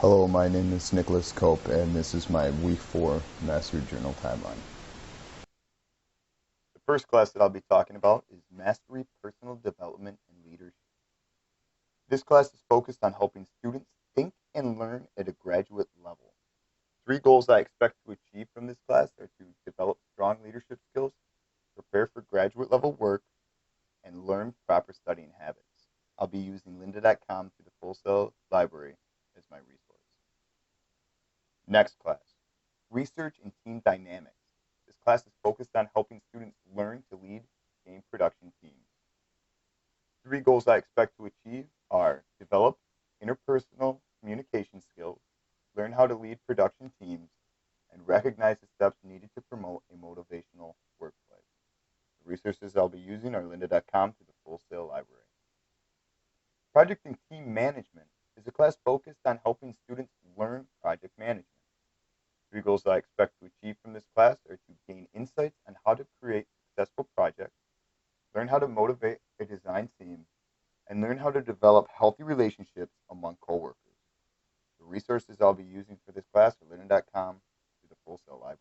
Hello, my name is Nicholas Cope, and this is my Week 4 Mastery Journal timeline. The first class that I'll be talking about is Mastery Personal Development and Leadership. This class is focused on helping students think and learn at a graduate level. Three goals I expect to achieve from this class are to develop strong leadership skills, prepare for graduate level work, and learn proper studying habits. I'll be using lynda.com through the Full Sail Library as my resource. Next class, Research and Team Dynamics. This class is focused on helping students learn to lead game production teams. Three goals I expect to achieve are develop interpersonal communication skills, learn how to lead production teams, and recognize the steps needed to promote a motivational workplace. The resources I'll be using are lynda.com through the Full Sail Library. Project and Team Management is a class focused on helping students learn project management. Three goals I expect to achieve from this class are to gain insights on how to create successful projects, learn how to motivate a design team, and learn how to develop healthy relationships among coworkers. The resources I'll be using for this class are lynda.com through the Full Sail Library.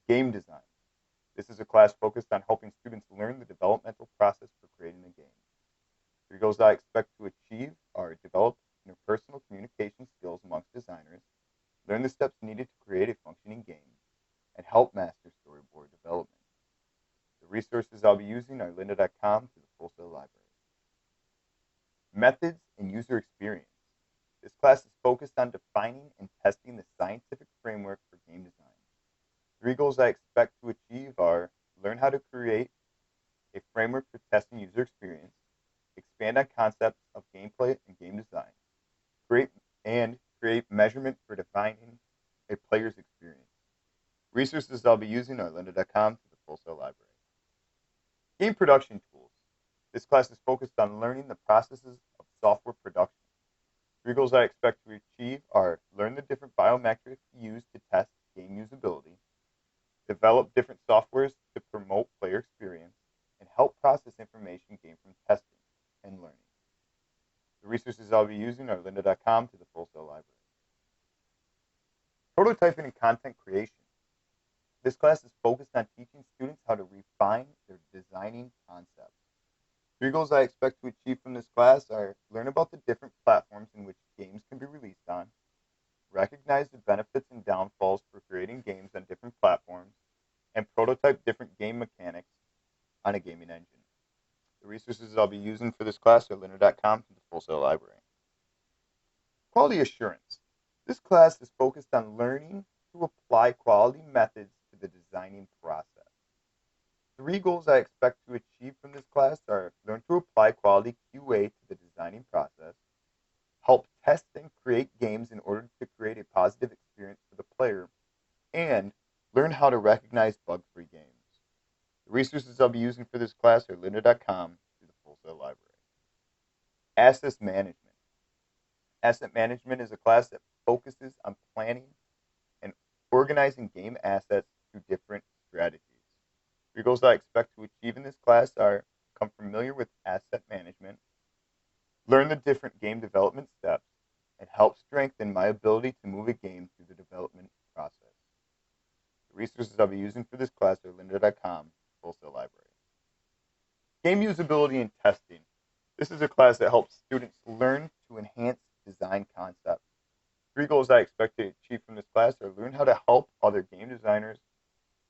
Game Design. This is a class focused on helping students learn the developmental process for creating a game. Three goals I expect to achieve are develop interpersonal communication skills amongst designers, learn the steps needed to create a functioning game, and help master storyboard development. The resources I'll be using are lynda.com through the Full Sail Library. Methods and User Experience. This class is focused on defining and testing the scientific framework for game design. Three goals I expect to achieve are learn how to create a framework for testing user experience, expand on concepts of gameplay and game design, create measurement for defining a player's experience. Resources I'll be using are lynda.com through the Full Sail Library. Game Production Tools. This class is focused on learning the processes of software production. Three goals I expect to achieve are learn the different biometrics used to test game usability, develop different softwares to promote player experience, and help process information gained from testing and learning. The resources I'll be using are lynda.com through the Full Sail Library. Prototyping and content creation. This class is focused on teaching students how to refine their designing concepts. Three goals I expect to achieve from this class are learn about the different platforms in which games can be released on, recognize the benefits and downfalls for creating games on different platforms, and prototype different game mechanics on a gaming engine. The resources I'll be using for this class are lynda.com through the Full Sail Library. Quality Assurance. This class is focused on learning to apply quality methods to the designing process. Three goals I expect to achieve from this class are learn to apply quality QA to the designing process, help test and create games in order to create a positive experience for the player, and learn how to recognize bug-free games. The resources I'll be using for this class are lynda.com through the Full Sail Library. Asset Management. Asset Management is a class that focuses on planning and organizing game assets through different strategies. Three goals I expect to achieve in this class are become familiar with asset management, learn the different game development steps, and help strengthen my ability to move a game through the development process. The resources I'll be using for this class are lynda.com, Full Sail Library. Game usability and testing. This is a class that helps students learn to enhance design concepts. Three goals I expect to achieve from this class are learn how to help other game designers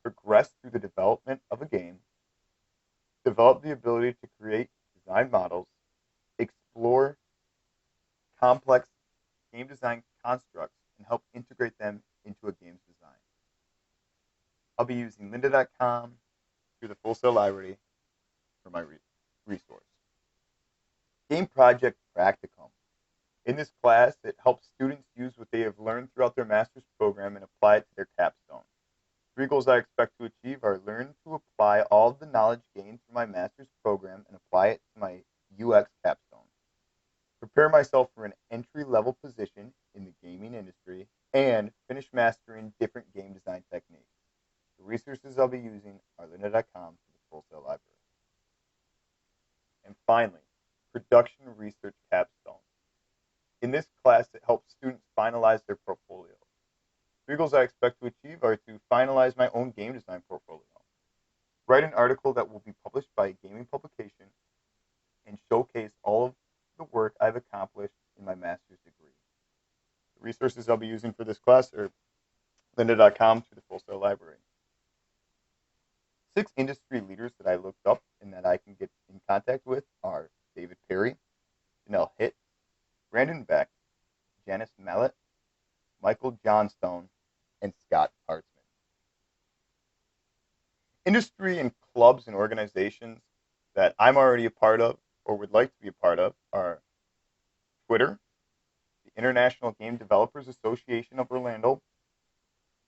progress through the development of a game, develop the ability to create design models, explore complex game design constructs, and help integrate them into a game's design. I'll be using lynda.com through the Full Sail Library for my resource. Game Project Practicum. In this class, it helps students use what they have learned throughout their master's program and apply it to their capstone. Three goals I expect to achieve are learn to apply all of the knowledge gained through my master's program and apply it to my UX capstone. Prepare myself for an entry-level position in the gaming industry, and finish mastering different game design techniques. The resources I'll be using are lynda.com through the Full Sail Library. And finally, Production Research Capstone. In this class, it helps students finalize their portfolio. Three goals I expect to achieve are to finalize my own game design portfolio, write an article that will be published by a gaming publication, and showcase all of the work I've accomplished in my master's degree. The resources I'll be using for this class are lynda.com through the Full Sail Library. 6 industry leaders that I looked up and that I can get in contact with are David Perry, Janelle Hitt, Brandon Beck, Janice Mallet, Michael Johnstone, and Scott Hartzman. Industry and clubs and organizations that I'm already a part of or would like to be a part of are Twitter, the International Game Developers Association of Orlando,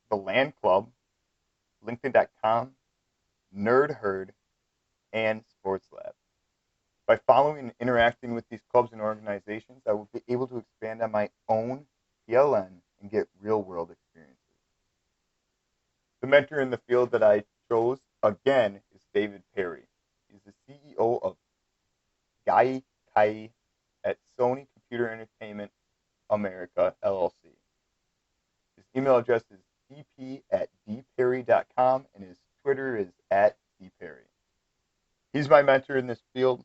the LAN Club, LinkedIn.com, Nerd Herd, and Sports Lab. By following and interacting with these clubs and organizations, I will be able to expand on my own PLN and get real-world experiences. The mentor in the field that I chose, again, is David Perry. He's the CEO of Gaikai at Sony Computer Entertainment America, LLC. His email address is dp@dperry.com, and his Twitter is @dperry. He's my mentor in this field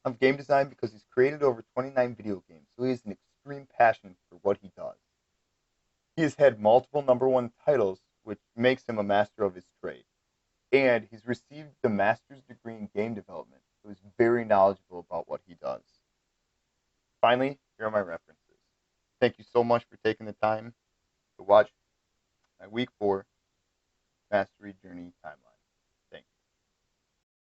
of game design because he's created over 29 video games, so he has an extreme passion for what he does. He has had multiple #1 titles, which makes him a master of his trade. And he's received the master's degree in game development, so he's very knowledgeable about what he does. Finally, here are my references. Thank you so much for taking the time to watch my week 4 Mastery Journey Timeline.